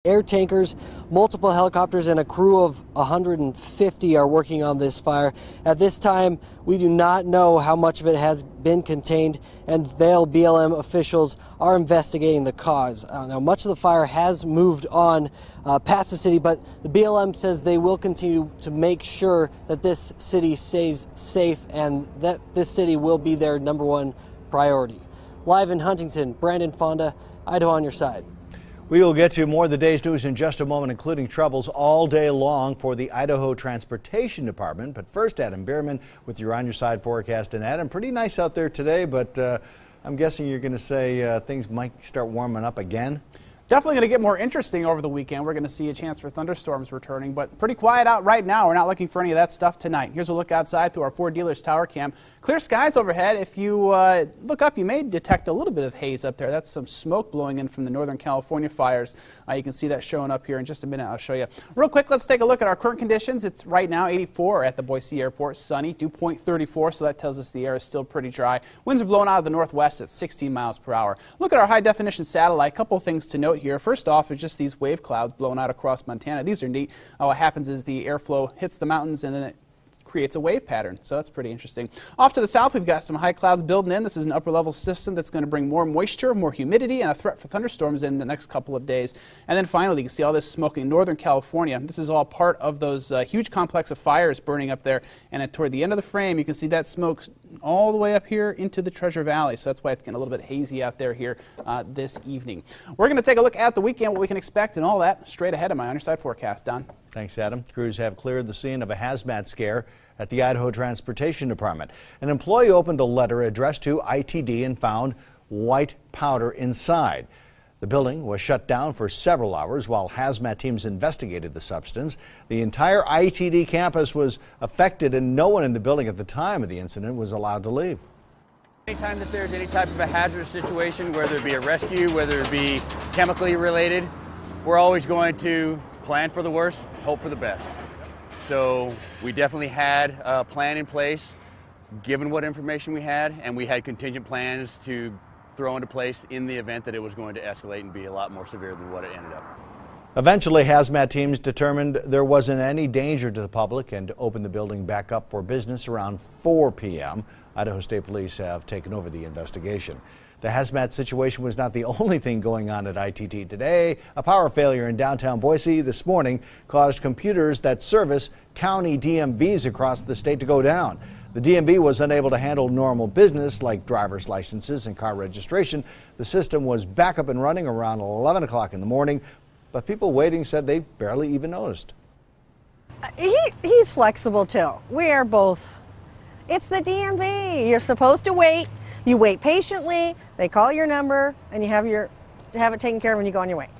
Air tankers, multiple helicopters, and a crew of 150 are working on this fire. At this time, we do not know how much of it has been contained, and Vail BLM officials are investigating the cause. Now, much of the fire has moved on past the city, but the BLM says they will continue to make sure that this city stays safe and that this city will be their #1 priority. Live in Huntington, Brandon Fonda, Idaho on your side. We will get to more of the day's news in just a moment, including troubles all day long for the Idaho Transportation Department. But first, Adam Behrman with your On Your Side forecast. And Adam, pretty nice out there today, but I'm guessing you're going to say things might start warming up again. Definitely going to get more interesting over the weekend. We're going to see a chance for thunderstorms returning, but pretty quiet out right now. We're not looking for any of that stuff tonight. Here's a look outside through our Ford Dealers Tower Cam. Clear skies overhead. If you look up, you may detect a little bit of haze up there. That's some smoke blowing in from the Northern California fires. You can see that showing up here in just a minute. I'll show you. Real quick, let's take a look at our current conditions. It's right now 84 at the Boise Airport. Sunny, dew point 34, so that tells us the air is still pretty dry. Winds are blowing out of the northwest at 16 miles per hour. Look at our high definition satellite. A couple of things to note here. First off, is just these wave clouds blowing out across Montana. These are neat. What happens is the airflow hits the mountains and then it creates a wave pattern, so that's pretty interesting. Off to the south, we've got some high clouds building in. This is an upper level system that's going to bring more moisture, more humidity, and a threat for thunderstorms in the next couple of days. And then finally, you can see all this smoke in Northern California. This is all part of those huge complex of fires burning up there, and toward the end of the frame, you can see that smoke all the way up here into the Treasure Valley, so that's why it's getting a little bit hazy out there here this evening. We're going to take a look at the weekend, what we can expect, and all that straight ahead of my On Your Side forecast. Don? Thanks, Adam. Crews have cleared the scene of a hazmat scare at the Idaho Transportation Department. An employee opened a letter addressed to ITD and found white powder inside. The building was shut down for several hours while hazmat teams investigated the substance. The entire ITD campus was affected and no one in the building at the time of the incident was allowed to leave. Anytime that there's any type of a hazardous situation, whether it be a rescue, whether it be chemically related, we're always going to plan for the worst, hope for the best. So we definitely had a plan in place, given what information we had, and we had contingent plans to throw into place in the event that it was going to escalate and be a lot more severe than what it ended up. Eventually, hazmat teams determined there wasn't any danger to the public and opened the building back up for business around 4 p.m. Idaho State Police have taken over the investigation. The hazmat situation was not the only thing going on at ITD today. A power failure in downtown Boise this morning caused computers that service county DMVs across the state to go down. The DMV was unable to handle normal business like driver's licenses and car registration. The system was back up and running around 11 o'clock in the morning, but people waiting said they barely even noticed. He's flexible too. We are both. It's the DMV. You're supposed to wait. You wait patiently, they call your number, and you have it taken care of when you go on your way.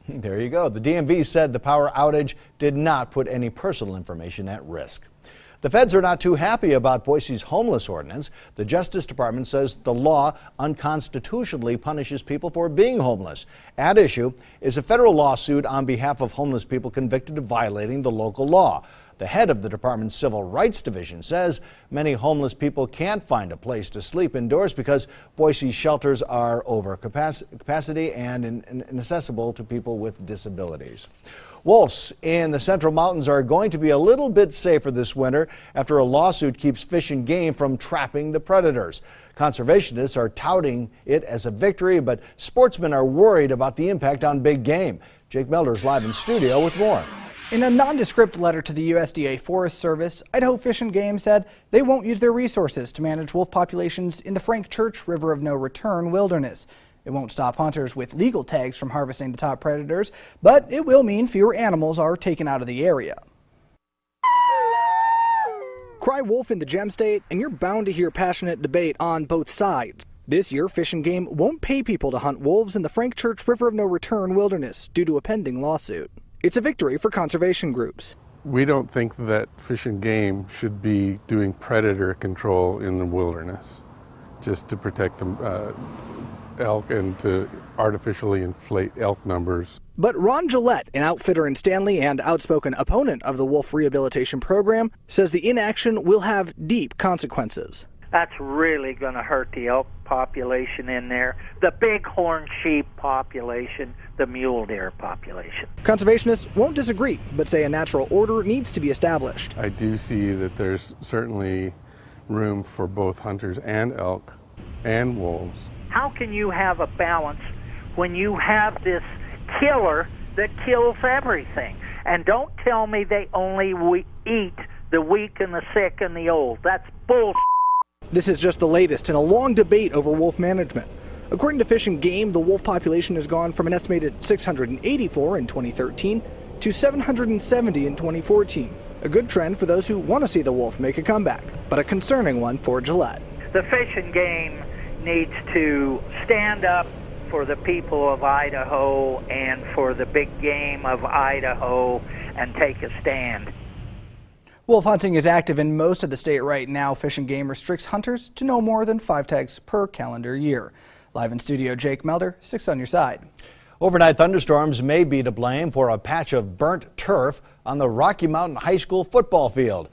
There you go. The DMV said the power outage did not put any personal information at risk. The feds are not too happy about Boise's homeless ordinance. The Justice Department says the law unconstitutionally punishes people for being homeless. At issue is a federal lawsuit on behalf of homeless people convicted of violating the local law. The head of the department's Civil Rights Division says many homeless people can't find a place to sleep indoors because Boise's shelters are over capacity and inaccessible to people with disabilities. Wolves in the Central Mountains are going to be a little bit safer this winter after a lawsuit keeps fish and game from trapping the predators. Conservationists are touting it as a victory, but sportsmen are worried about the impact on big game. Jake Melder's live in studio with more. In a nondescript letter to the USDA Forest Service, Idaho Fish and Game said they won't use their resources to manage wolf populations in the Frank Church River of No Return wilderness. It won't stop hunters with legal tags from harvesting the top predators, but it will mean fewer animals are taken out of the area. Cry wolf in the Gem State, and you're bound to hear passionate debate on both sides. This year, Fish and Game won't pay people to hunt wolves in the Frank Church River of No Return wilderness due to a pending lawsuit. It's a victory for conservation groups. We don't think that Fish and Game should be doing predator control in the wilderness just to protect the elk and to artificially inflate elk numbers. But Ron Gillette, an outfitter in Stanley and outspoken opponent of the wolf rehabilitation program, says the inaction will have deep consequences. That's really going to hurt the elk population in there, the bighorn sheep population, the mule deer population. Conservationists won't disagree, but say a natural order needs to be established. I do see that there's certainly room for both hunters and elk and wolves. How can you have a balance when you have this killer that kills everything? And don't tell me they only eat the weak and the sick and the old. That's bullshit. This is just the latest in a long debate over wolf management. According to Fish and Game, the wolf population has gone from an estimated 684 in 2013 to 770 in 2014. A good trend for those who want to see the wolf make a comeback, but a concerning one for Gillette. The Fish and Game needs to stand up for the people of Idaho and for the big game of Idaho and take a stand. Wolf hunting is active in most of the state right now. Fish and Game restricts hunters to no more than 5 tags per calendar year. Live in studio, Jake Melder, 6 on your side. Overnight thunderstorms may be to blame for a patch of burnt turf on the Rocky Mountain High School football field.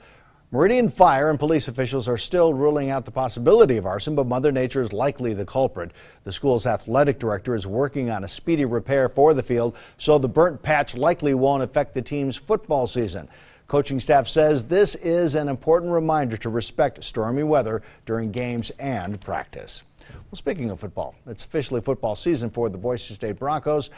Meridian Fire and police officials are still ruling out the possibility of arson, but Mother Nature is likely the culprit. The school's athletic director is working on a speedy repair for the field, so the burnt patch likely won't affect the team's football season. Coaching staff says this is an important reminder to respect stormy weather during games and practice. Well, speaking of football, it's officially football season for the Boise State Broncos.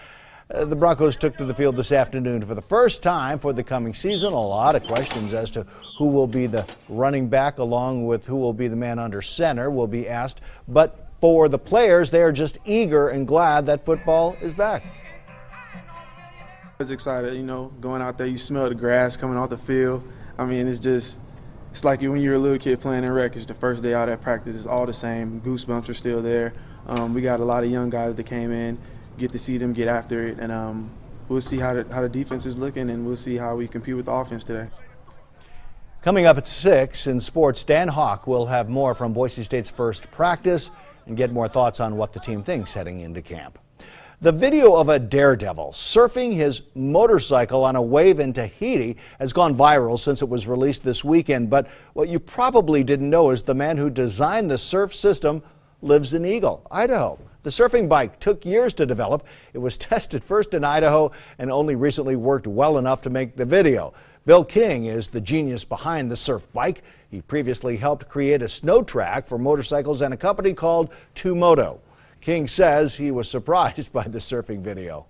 The Broncos took to the field this afternoon for the first time for the coming season. A lot of questions as to who will be the running back along with who will be the man under center will be asked. But for the players, they are just eager and glad that football is back. I was excited, you know, going out there, you smell the grass coming off the field. I mean, it's like when you're a little kid playing in rec. It's the first day out at practice. It's all the same. Goosebumps are still there. We got a lot of young guys that came in, get to see them get after it, and we'll see how the defense is looking, and we'll see how we compete with the offense today. Coming up at 6 in sports, Dan Hawk will have more from Boise State's first practice and get more thoughts on what the team thinks heading into camp. The video of a daredevil surfing his motorcycle on a wave in Tahiti has gone viral since it was released this weekend. But what you probably didn't know is the man who designed the surf system lives in Eagle, Idaho. The surfing bike took years to develop. It was tested first in Idaho and only recently worked well enough to make the video. Bill King is the genius behind the surf bike. He previously helped create a snow track for motorcycles and a company called 2Moto. King says he was surprised by the surfing video.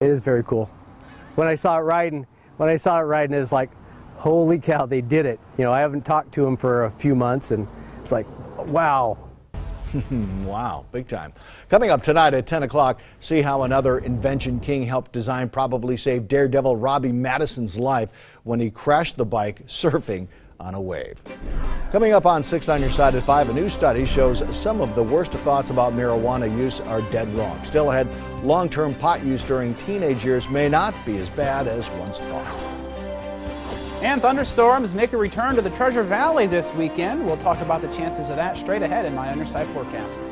It is very cool. When I saw it riding, it's like, holy cow, they did it. You know, I haven't talked to him for a few months, and it's like, wow. Wow, big time. Coming up tonight at 10 o'clock, see how another invention King helped design probably saved daredevil Robbie Madison's life when he crashed the bike surfing on a wave. Coming up on 6 on your side at 5, a new study shows some of the worst thoughts about marijuana use are dead wrong. Still ahead, long-term pot use during teenage years may not be as bad as once thought. And thunderstorms make a return to the Treasure Valley this weekend. We'll talk about the chances of that straight ahead in my Underside forecast.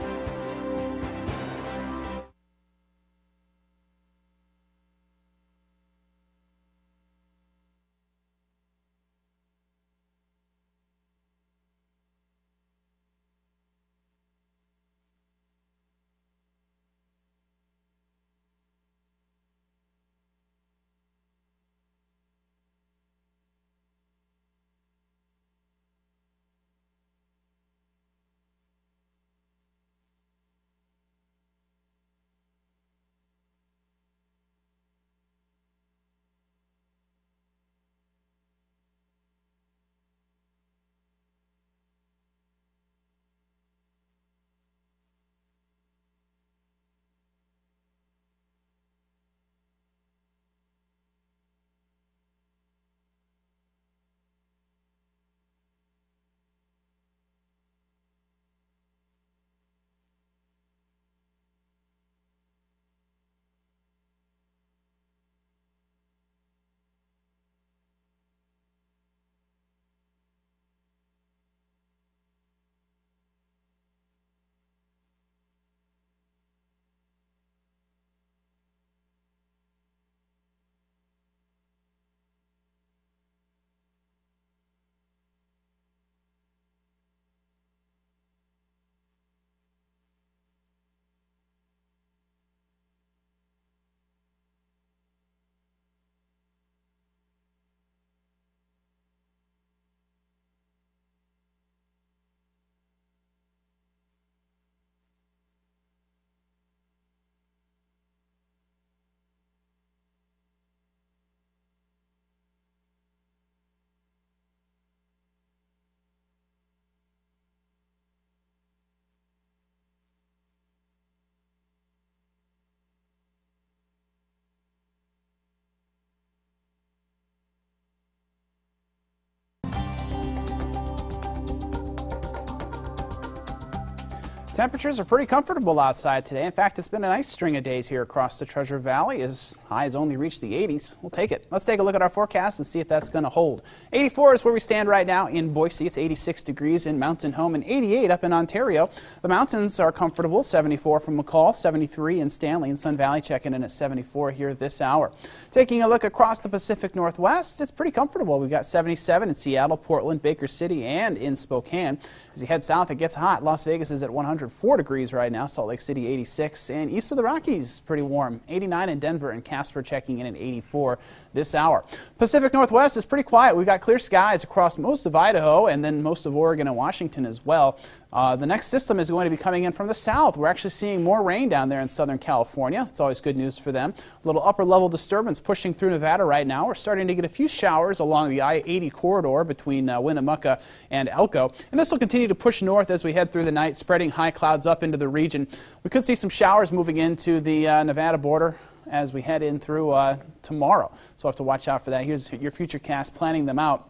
Temperatures are pretty comfortable outside today. In fact, it's been a nice string of days here across the Treasure Valley. As highs only reached the 80s. We'll take it. Let's take a look at our forecast and see if that's going to hold. 84 is where we stand right now in Boise. It's 86 degrees in Mountain Home and 88 up in Ontario. The mountains are comfortable. 74 from McCall, 73 in Stanley, and Sun Valley checking in at 74 here this hour. Taking a look across the Pacific Northwest, it's pretty comfortable. We've got 77 in Seattle, Portland, Baker City, and in Spokane. As you head south, it gets hot. Las Vegas is at 104 degrees right now. Salt Lake City 86, and east of the Rockies pretty warm. 89 in Denver, and Casper checking in at 84 this hour. Pacific Northwest is pretty quiet. We've got clear skies across most of Idaho and then most of Oregon and Washington as well. The next system is going to be coming in from the south. We're actually seeing more rain down there in Southern California. It's always good news for them. A little upper level disturbance pushing through Nevada right now. We're starting to get a few showers along the I-80 corridor between Winnemucca and Elko. And this will continue to push north as we head through the night, spreading high clouds up into the region. We could see some showers moving into the Nevada border as we head in through tomorrow. So we'll have to watch out for that. Here's your futurecast planning them out.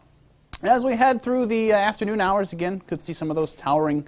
As we head through the afternoon hours, again, could see some of those towering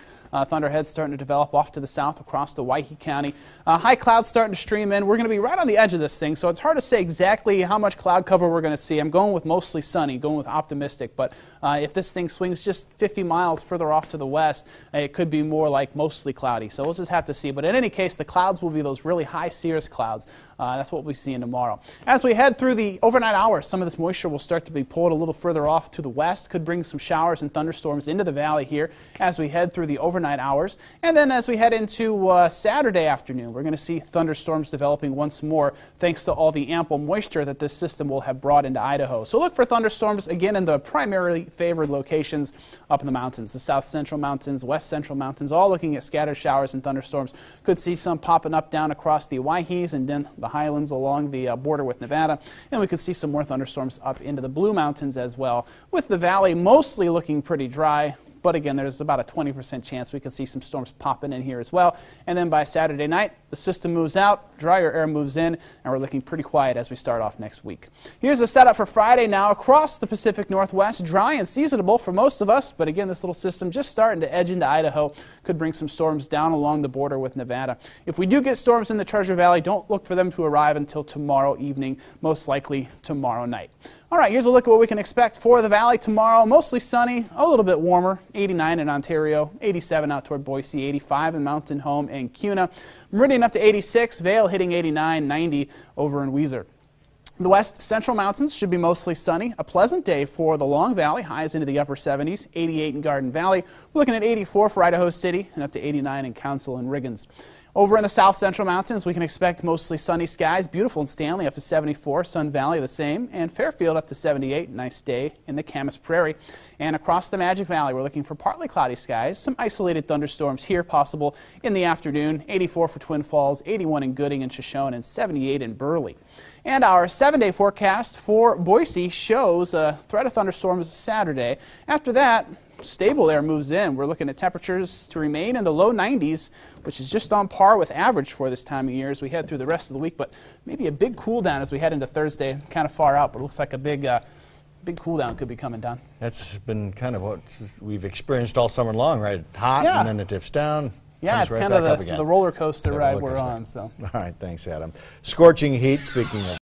thunderheads starting to develop off to the south across the Waihee County. High clouds starting to stream in. We're going to be right on the edge of this thing, so it's hard to say exactly how much cloud cover we're going to see. I'm going with mostly sunny, going with optimistic, but if this thing swings just 50 miles further off to the west, it could be more like mostly cloudy. So we'll just have to see. But in any case, the clouds will be those really high cirrus clouds. That's what we'll be seeing tomorrow. As we head through the overnight hours, some of this moisture will start to be pulled a little further off to the west. Could bring some showers and thunderstorms into the valley here as we head through the overnight hours. And then as we head into Saturday afternoon, we're going to see thunderstorms developing once more thanks to all the ample moisture that this system will have brought into Idaho. So look for thunderstorms again in the primarily favored locations up in the mountains, the south central mountains, west central mountains, all looking at scattered showers and thunderstorms. Could see some popping up down across the Waihees and then the highlands along the border with Nevada. And we could see some more thunderstorms up into the Blue Mountains as well, with the valley mostly looking pretty dry. But again, there's about a 20% chance we could see some storms popping in here as well. And then by Saturday night, the system moves out, drier air moves in, and we're looking pretty quiet as we start off next week. Here's the setup for Friday now across the Pacific Northwest. Dry and seasonable for most of us, but again, this little system just starting to edge into Idaho. Could bring some storms down along the border with Nevada. If we do get storms in the Treasure Valley, don't look for them to arrive until tomorrow evening, most likely tomorrow night. All right, here's a look at what we can expect for the valley tomorrow. Mostly sunny, a little bit warmer, 89 in Ontario, 87 out toward Boise, 85 in Mountain Home and Kuna. Meridian up to 86, Vail hitting 89, 90 over in Weiser. The west central mountains should be mostly sunny. A pleasant day for the Long Valley, highs into the upper 70s, 88 in Garden Valley. We're looking at 84 for Idaho City and up to 89 in Council and Riggins. Over in the south central mountains, we can expect mostly sunny skies. Beautiful in Stanley up to 74, Sun Valley the same, and Fairfield up to 78. Nice day in the Camas Prairie. And across the Magic Valley, we're looking for partly cloudy skies. Some isolated thunderstorms here possible in the afternoon. 84 for Twin Falls, 81 in Gooding and Shoshone, and 78 in Burley. And our 7-day forecast for Boise shows a threat of thunderstorms Saturday. After that, stable air moves in. We're looking at temperatures to remain in the low 90s, which is just on par with average for this time of year as we head through the rest of the week, but maybe a big cool down as we head into Thursday. Kind of far out, but it looks like a big cool down could be coming down. That's been kind of what we've experienced all summer long, right? Hot, yeah. And then it dips down. Yeah, it's right kind of the roller coaster ride we're on. So. All right, thanks, Adam. Scorching heat, speaking of